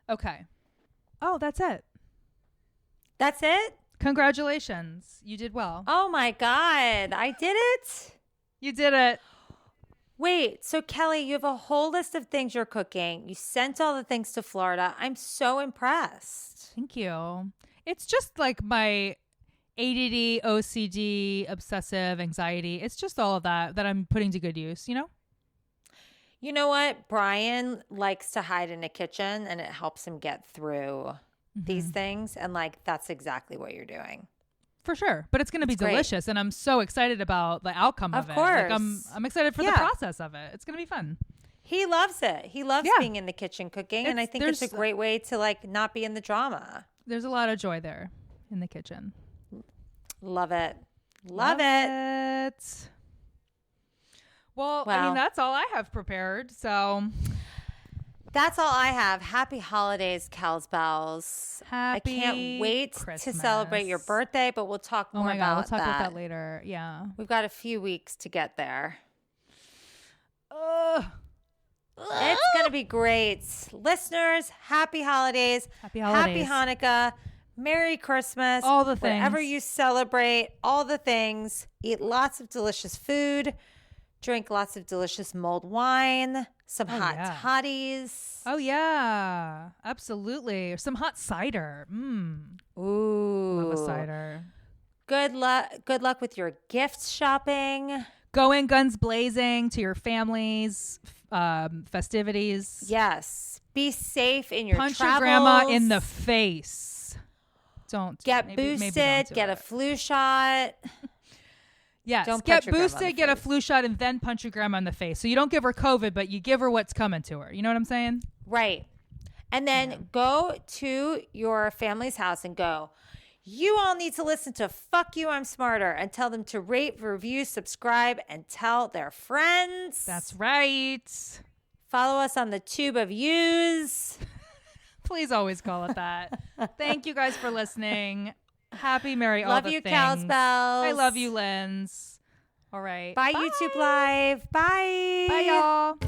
Okay. Oh, that's it. That's it? Congratulations. You did well. Oh my God. I did it? You did it. Wait, so Kelly, you have a whole list of things you're cooking. You sent all the things to Florida. I'm so impressed. Thank you. It's just like my ADD, OCD, obsessive anxiety. It's just all of that I'm putting to good use, you know? You know what? Brian likes to hide in a kitchen and it helps him get through these things. And like, that's exactly what you're doing. For sure. But it's going to be It's great. delicious. And I'm so excited about the outcome of it. course. Like I'm excited for the process of it. It's going to be fun. He loves it. He loves being in the kitchen cooking. And I think it's a great way to like not be in the drama. There's a lot of joy there in the kitchen. Love it. Love it. Well, I mean, that's all I have prepared. So that's all I have. Happy holidays, Kels Bells. I can't wait to celebrate your birthday, but we'll talk more about that. We'll talk about that later. Yeah. We've got a few weeks to get there. Ugh. It's going to be great. Listeners, happy holidays. Happy holidays. Happy Hanukkah. Merry Christmas. All the things. Whatever you celebrate, all the things. Eat lots of delicious food. Drink lots of delicious mulled wine. Some hot toddies. Oh, yeah. Absolutely. Some hot cider. Ooh. Love a cider. Good luck with your gift shopping. Going guns blazing to your family's festivities. Yes. Be safe in your Punch travels. your grandma in the face. Don't. Get boosted. Get a flu shot. Yes. Don't get punch your grandma in boosted, the get a face. flu shot, and then punch your grandma in the face. So you don't give her COVID, but you give her what's coming to her. You know what I'm saying? Right. And then go to your family's house and go, you all need to listen to Fuck You, I'm Smarter, and tell them to rate, review, subscribe, and tell their friends. That's right. Follow us on the Tube of Yous. Please always call it that. Thank you guys for listening. Happy, merry, all Love the you, things. Cowspells. I love you, Linz. All right. Bye, YouTube Live. Bye. Bye, y'all.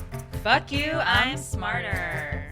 Fuck you, I'm smarter.